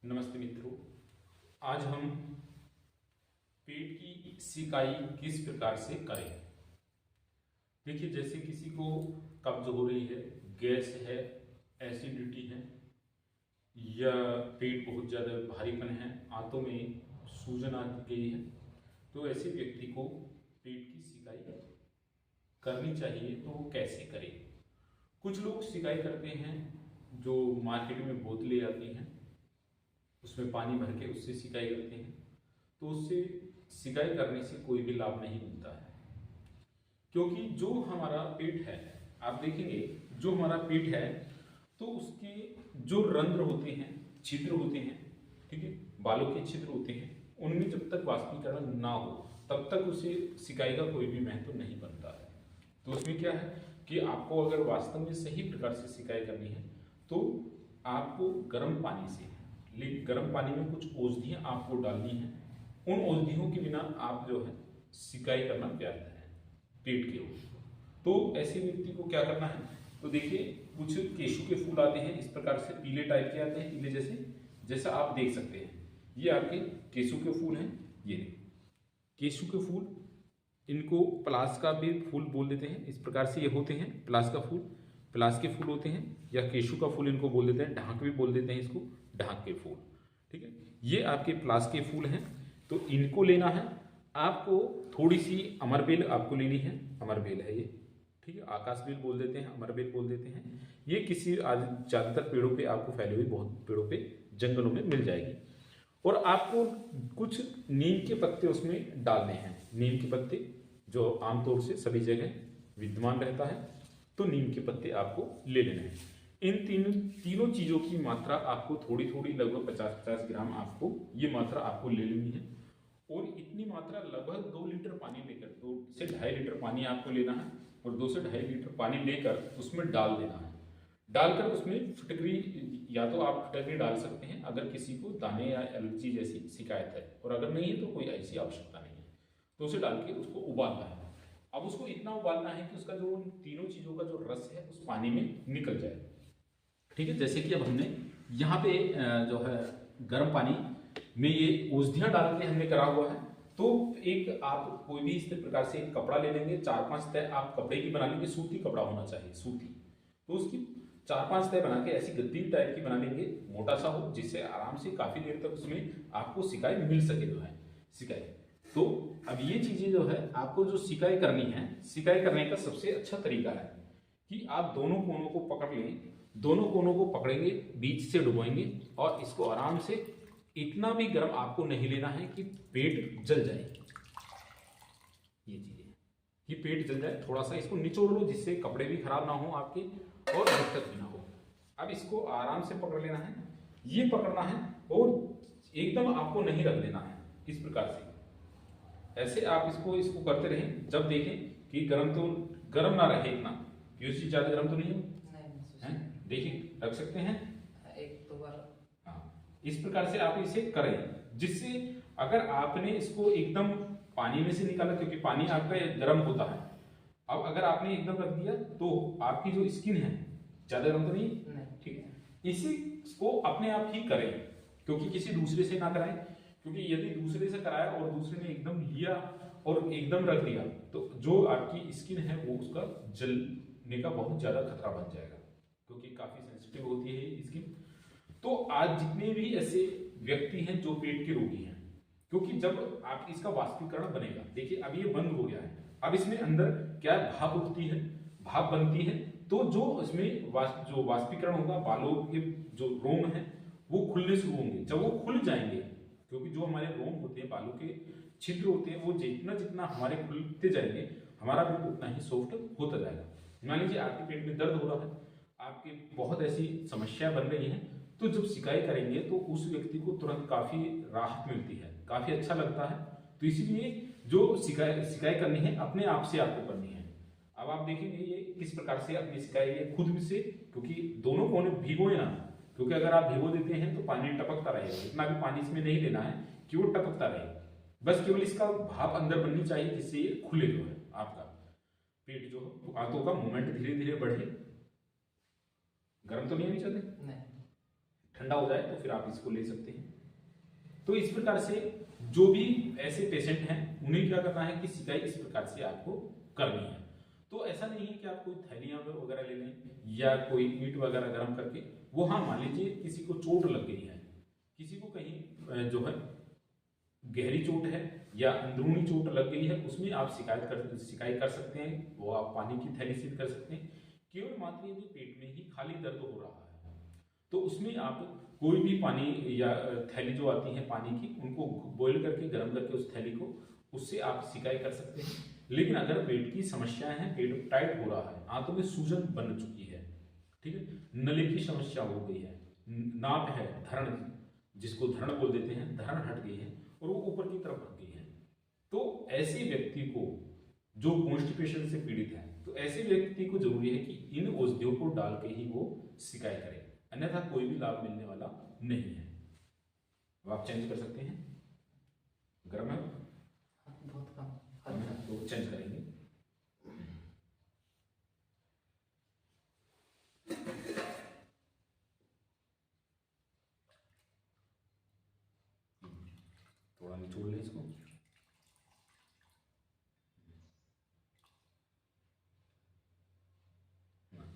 नमस्ते मित्रों। आज हम पेट की सिकाई किस प्रकार से करें। देखिए, जैसे किसी को कब्ज हो रही है, गैस है, एसिडिटी है, या पेट बहुत ज़्यादा भारीपन है, आंतों में सूजन आ गई है, तो ऐसे व्यक्ति को पेट की सिकाई करनी चाहिए। तो वो कैसे करें? कुछ लोग सिकाई करते हैं, जो मार्केट में बोतलें आती हैं, उसमें पानी भर के उससे सिकाई करते हैं। तो उससे सिकाई करने से कोई भी लाभ नहीं मिलता है, क्योंकि जो हमारा पेट है, आप देखेंगे जो हमारा पेट है तो उसके जो रंध्र होते हैं, छिद्र होते हैं, ठीक है, बालों के छिद्र होते हैं, उनमें जब तक वाष्पीकरण ना हो तब तक उसे सिकाई का कोई भी महत्व नहीं बनता है। तो उसमें क्या है कि आपको अगर वास्तव में सही प्रकार से सिकाई करनी है तो आपको गर्म पानी से, लेकिन गर्म पानी में कुछ औषधियाँ आपको डालनी है। उन औषधियों के बिना आप जो है सिकाई करना व्यर्थ है पेट के रोग। तो ऐसे व्यक्ति को क्या करना है, तो देखिए कुछ केशु के फूल आते हैं, इस प्रकार से पीले टाइप के आते हैं, पीले जैसे, जैसा आप देख सकते हैं। ये आपके केशु के फूल हैं। ये केशु के फूल, इनको पलास का भी फूल बोल देते हैं। इस प्रकार से ये होते हैं पलास का फूल, पलास के फूल होते हैं, या केशु का फूल इनको बोल देते हैं, ढाक भी बोल देते हैं इसको, ढाक के फूल, ठीक है। ये आपके पलास के फूल हैं, तो इनको लेना है आपको। थोड़ी सी अमरबेल आपको लेनी है, अमरबेल है ये, ठीक है, आकाशबेल बोल देते हैं, अमरबेल बोल देते हैं। ये किसी आज ज़्यादातर पेड़ों पे आपको फैली हुई, बहुत पेड़ों पे, जंगलों में मिल जाएगी। और आपको कुछ नीम के पत्ते उसमें डालने हैं। नीम के पत्ते जो आमतौर से सभी जगह विद्यमान रहता है, तो नीम के पत्ते आपको ले लेने हैं। इन तीनों चीज़ों की मात्रा आपको थोड़ी थोड़ी, लगभग 50-50 ग्राम आपको ये मात्रा आपको ले लेनी है। और इतनी मात्रा लगभग 2 लीटर पानी लेकर, 2 से 2.5 लीटर पानी आपको लेना है, और 2 से 2.5 लीटर पानी लेकर उसमें डाल देना है। डालकर उसमें फिटकरी, या तो आप फिटकरी डाल सकते हैं अगर किसी को दाने या एलर्जी जैसी शिकायत है, और अगर नहीं है तो कोई ऐसी आवश्यकता नहीं है। तो उसे डाल के उसको उबालना है। अब उसको इतना उबालना है कि उसका जो तीनों चीज़ों का जो रस है उस पानी में निकल जाए, ठीक है। जैसे कि अब हमने यहाँ पे जो है गर्म पानी में ये औषधियाँ डाल के हमने करा हुआ है। तो एक आप कोई भी इस प्रकार से एक कपड़ा ले लेंगे, 4-5 तह आप कपड़े की बना लेंगे, सूती कपड़ा होना चाहिए, सूती। तो उसकी 4-5 तह बना के ऐसी गद्दी टाइप की बना लेंगे, मोटा सा हो, जिससे आराम से काफ़ी देर तक उसमें आपको सिकाई मिल सके, जो है सिकाई। तो अब ये चीज़ें जो है आपको जो सिकाई करनी है, सिकाई करने का सबसे अच्छा तरीका है कि आप दोनों कोनों को पकड़ लें, दोनों कोनों को पकड़ेंगे, बीच से डुबोएंगे, और इसको आराम से, इतना भी गर्म आपको नहीं लेना है कि पेट जल जाए। ये चीजें कि पेट जल जाए, थोड़ा सा इसको निचोड़ लो जिससे कपड़े भी खराब ना हो आपके और दिक्कत भी ना हो। अब इसको आराम से पकड़ लेना है, ये पकड़ना है, और एकदम आपको नहीं रख देना है। इस प्रकार से ऐसे आप इसको करते रहें। जब देखें कि गर्म ना रहे इतना, पीयूष ज्यादा गर्म तो नहीं हो, देखिए रख सकते हैं एक दो बार। इस प्रकार से आप इसे करें, जिससे अगर आपने इसको एकदम पानी में से निकाला, क्योंकि पानी आपका गर्म होता है, अब अगर आपने एकदम रख दिया तो आपकी जो स्किन है ज्यादा गर्म तो नहीं, ठीक है। इसी को अपने आप ही करें, क्योंकि किसी दूसरे से ना कराएं, क्योंकि यदि दूसरे से कराया और दूसरे ने एकदम लिया और एकदम रख दिया तो जो आपकी स्किन है वो उसका जलने का बहुत ज्यादा खतरा बन जाएगा, क्योंकि काफी सेंसिटिव होती है स्किन। तो आज जितने भी ऐसे व्यक्ति हैं जो पेट के रोगी हैं, क्योंकि जब आप इसका वाष्पीकरण बनेगा, देखिए अब ये बंद हो गया है, अब इसमें अंदर क्या भाप उठती है, भाप बनती है, तो जो इसमें जो वाष्पीकरण होगा, बालों के जो रोम है वो खुलने शुरू होंगे। जब वो खुल जाएंगे, क्योंकि जो हमारे रोम होते हैं, बालों के छिद्र होते हैं, वो जितना जितना हमारे खुलते जाएंगे, हमारा पेट उतना ही सॉफ्ट होता जाएगा। मान लीजिए आपके पेट में दर्द हो रहा है, आपके बहुत ऐसी समस्या बन रही है, तो जब सिकाई करेंगे तो उस व्यक्ति को तुरंत काफी राहत मिलती है, काफी अच्छा लगता है। तो इसीलिए जो सिकाई करनी है अपने आप से आपको करनी है। अब आप देखेंगे ये किस प्रकार से अपनी सिकाई है खुद से, क्योंकि दोनों कोने भिगोए ना, क्योंकि अगर आप भिगो देते हैं तो पानी टपकता रहेगा, इतना भी पानी इसमें नहीं लेना है कि वो टपकता रहे, बस केवल इसका भाप अंदर बननी चाहिए, जिससे ये खुले, जो है आपका पेट जो है, आंतों का मूवमेंट धीरे धीरे बढ़े। गर्म तो नहीं है, नहीं, ठंडा हो जाए तो फिर आप इसको ले सकते हैं। तो इस प्रकार से जो भी ऐसे पेशेंट हैं उन्हें क्या करना है कि सिकाई इस प्रकार से आपको करनी है। तो ऐसा नहीं है कि आप कोई थैलियां वगैरह ले लें या कोई ईंट वगैरह गर्म करके वो, हाँ मान लीजिए किसी को चोट लग गई है, किसी को कहीं जो है गहरी चोट है या अंदरूनी चोट लग गई है, उसमें आप सिकाई कर सकते हैं, वो आप पानी की थैली से कर सकते हैं। केवल मात्र यदि पेट में ही खाली दर्द हो रहा है तो उसमें आप कोई भी पानी या थैली जो आती है पानी की, उनको बॉईल करके गर्म करके उस थैली को, उससे आप सिकाई कर सकते हैं। लेकिन अगर पेट की समस्याएं हैं, पेट टाइट हो रहा है, आंतों में सूजन बन चुकी है, ठीक है, नली की समस्या हो गई है, नाप है, धरण जिसको धरण बोल देते हैं, धरण हट गई है और वो ऊपर की तरफ हट गई है, तो ऐसे व्यक्ति को जो कॉन्स्टिपेशन से पीड़ित है, तो ऐसे व्यक्ति को जरूरी है कि इन औषधियों को डाल के ही वो सिकाई करे, अन्यथा कोई भी लाभ मिलने वाला नहीं है। अब आप चेंज कर सकते हैं, गर्म है बहुत कम, तो चेंज करेंगे। थोड़ा निचोड़ लें इसको,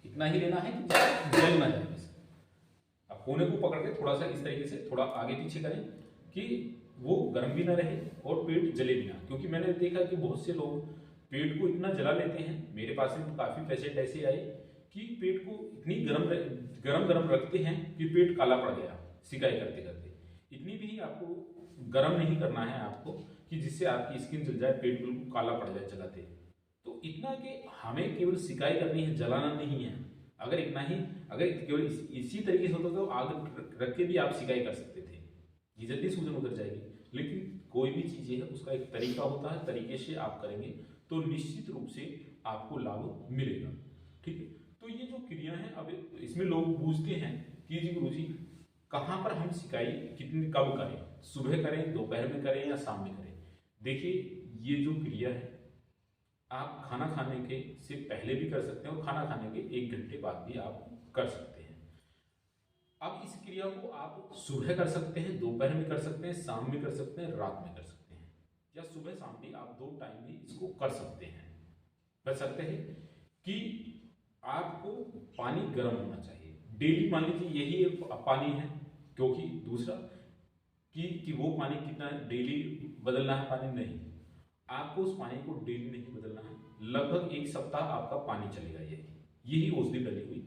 इतना ही लेना है कि जल ना जाए बस। अब कोने को पकड़ के थोड़ा सा इस तरीके से थोड़ा आगे पीछे करें कि वो गर्म भी ना रहे और पेट जले भी ना, क्योंकि मैंने देखा कि बहुत से लोग पेट को इतना जला लेते हैं। मेरे पास में काफी पेशेंट ऐसे आए कि पेट को इतनी गरम रखते हैं कि पेट काला पड़ गया सिकाई करते करते। इतनी भी आपको गर्म नहीं करना है आपको कि जिससे आपकी स्किन जल जाए, पेट बिल्कुल काला पड़ जाए जलाते। तो इतना कि हमें केवल सिकाई करनी है, जलाना नहीं है। अगर इतना ही, अगर केवल इसी तरीके से होता तो आग रख के भी आप सिकाई कर सकते थे, ये जल्दी सूजन उतर जाएगी। लेकिन कोई भी चीज़ है उसका एक तरीका होता है, तरीके से आप करेंगे तो निश्चित रूप से आपको लाभ मिलेगा, ठीक है। तो ये जो क्रिया है, अब इसमें लोग पूछते हैं कि जी गुरुजी कहाँ पर हम सिकाई कितनी कब करें, सुबह करें, दोपहर में करें या शाम में करें। देखिए ये जो क्रिया है आप खाना खाने के से पहले भी कर सकते हैं और खाना खाने के 1 घंटे बाद भी आप कर सकते हैं। अब इस क्रिया को आप सुबह कर सकते हैं, दोपहर में कर सकते हैं, शाम में कर सकते हैं, रात में कर सकते हैं, या सुबह शाम भी आप 2 टाइम भी इसको कर सकते हैं। कर सकते हैं कि आपको पानी गर्म होना चाहिए डेली, मान लीजिए यही एक पानी है, क्योंकि दूसरा कि वो पानी कितना डेली बदलना है पानी, नहीं, आपको उस पानी को डेली नहीं बदलना है। लगभग 1 सप्ताह आपका पानी चलेगा, यही औषधि डली हुई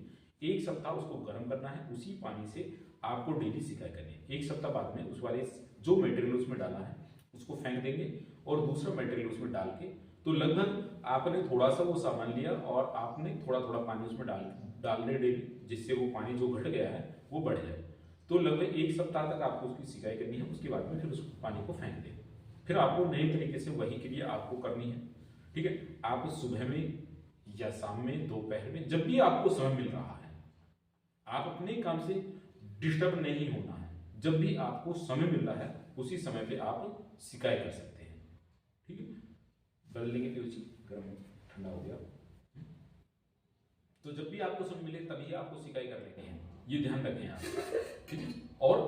1 सप्ताह उसको गर्म करना है, उसी पानी से आपको डेली सिकाई करनी है। 1 सप्ताह बाद में उस वाले जो मटेरियल उसमें डाला है उसको फेंक देंगे और दूसरा मटेरियल उसमें डाल के, तो लगभग आपने थोड़ा सा वो सामान लिया और आपने थोड़ा थोड़ा पानी उसमें डाल दे डेली, जिससे वो पानी जो घट गया है वो बढ़ जाए। तो लगभग 1 सप्ताह तक आपको उसकी सिकाई करनी है, उसके बाद में फिर उस पानी को फेंक दें। फिर आपको नए तरीके से वही क्रिया आपको करनी है, ठीक है। आप सुबह में या शाम में, दोपहर में, जब भी आपको समय मिल रहा है, आप अपने काम से डिस्टर्ब नहीं होना है। जब भी आपको समय मिल रहा है उसी समय पे आप सिकाई कर सकते हैं, ठीक है। बदल लेंगे पीओसी, गर्म ठंडा हो गया, तो जब भी आपको समय मिले तभी आपको सिकाई कर लेनी है, ये ध्यान रखें आप, ठीक है। और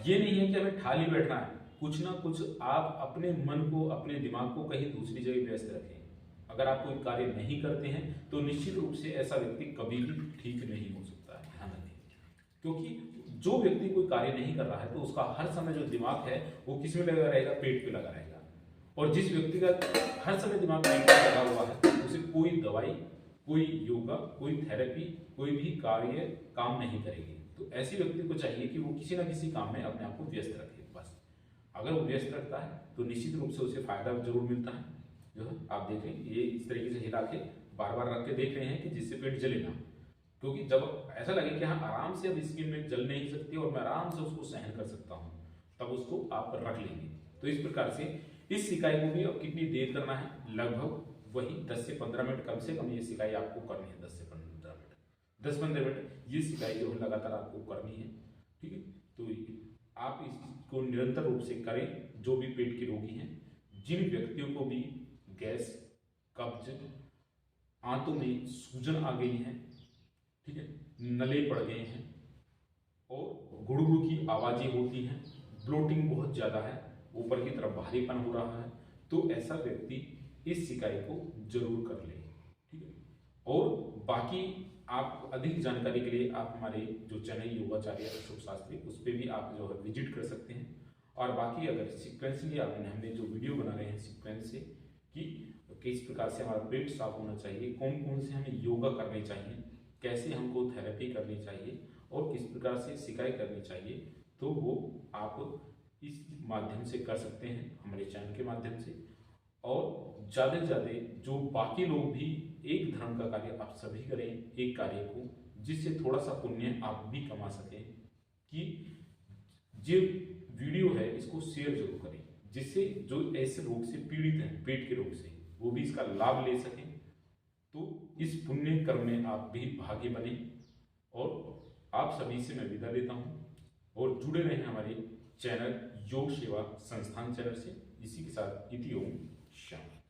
ये नहीं है कि हमें ठाली बैठना है, कुछ ना कुछ आप अपने मन को, अपने दिमाग को कहीं दूसरी जगह व्यस्त रखें। अगर आप कोई कार्य नहीं करते हैं तो निश्चित रूप से ऐसा व्यक्ति कभी भी ठीक नहीं हो सकता है, ध्यान रखें। क्योंकि जो व्यक्ति कोई कार्य नहीं कर रहा है तो उसका हर समय जो दिमाग है वो किस में लगा रहेगा, पेट पे लगा रहेगा। और जिस व्यक्ति का हर समय दिमाग पेट पे लगा हुआ है उसे कोई दवाई, कोई योगा, कोई थेरेपी, कोई भी कार्य काम नहीं करेगी। तो ऐसे व्यक्ति को चाहिए कि वो किसी ना किसी काम में अपने आप को व्यस्त रखे। बस अगर वो व्यस्त रखता है तो निश्चित रूप से उसे फायदा जरूर मिलता है। जो है आप देखें, ये इस तरीके से हिला के बार बार रख के देख रहे हैं कि जिससे पेट जले ना, क्योंकि जब ऐसा लगे कि हाँ आराम से अब स्किन में जल नहीं सकती और मैं आराम से उसको सहन कर सकता हूँ, तब उसको आप रख लेंगे। तो इस प्रकार से इस सिकाई को भी अब कितनी देर करना है, लगभग वही 10 से 15 मिनट कम से कम ये सिकाई आपको करनी है। 10 से 15 मिनट, 10-15 मिनट ये सिकाई जो है लगातार आपको करनी है, ठीक है। तो आप इसको निरंतर रूप से करें। जो भी पेट के रोगी हैं, जिन व्यक्तियों को भी गैस, कब्ज, आंतों में सूजन आ गई है, ठीक है, नले पड़ गए हैं और गुड़गुड़ की आवाज़ें होती हैं, ब्लोटिंग बहुत ज़्यादा है, ऊपर की तरफ भारीपन हो रहा है, तो ऐसा व्यक्ति इस सिकाई को जरूर कर ले। ठीक है। और बाकी आप अधिक जानकारी के लिए आप हमारे जो चैनल योगाचार्य अशोक शास्त्री उस पर भी आप जो है विजिट कर सकते हैं। और बाकी अगर सीक्वेंसली आपने हमने जो वीडियो बना रहे हैं सीक्वेंस से कि किस प्रकार से हमारा पेट साफ होना चाहिए, कौन कौन से हमें योगा करने चाहिए, कैसे हमको थेरेपी करनी चाहिए और किस प्रकार से सिकाई करनी चाहिए, तो वो आप इस माध्यम से कर सकते हैं हमारे चैनल के माध्यम से। और ज़्यादा से ज़्यादा जो बाकी लोग भी एक धर्म का कार्य आप सभी करें, एक कार्य को जिससे थोड़ा सा पुण्य आप भी कमा सकें, कि जो वीडियो है इसको शेयर जरूर करें, जिससे जो ऐसे रोग से पीड़ित हैं, पेट के रोग से, वो भी इसका लाभ ले सकें। तो इस पुण्य कर्म में आप भी भागी बने। और आप सभी से मैं विदा लेता हूँ और जुड़े रहें हमारे चैनल योग सेवा संस्थान चैनल से। इसी के साथ इति ओम शांति।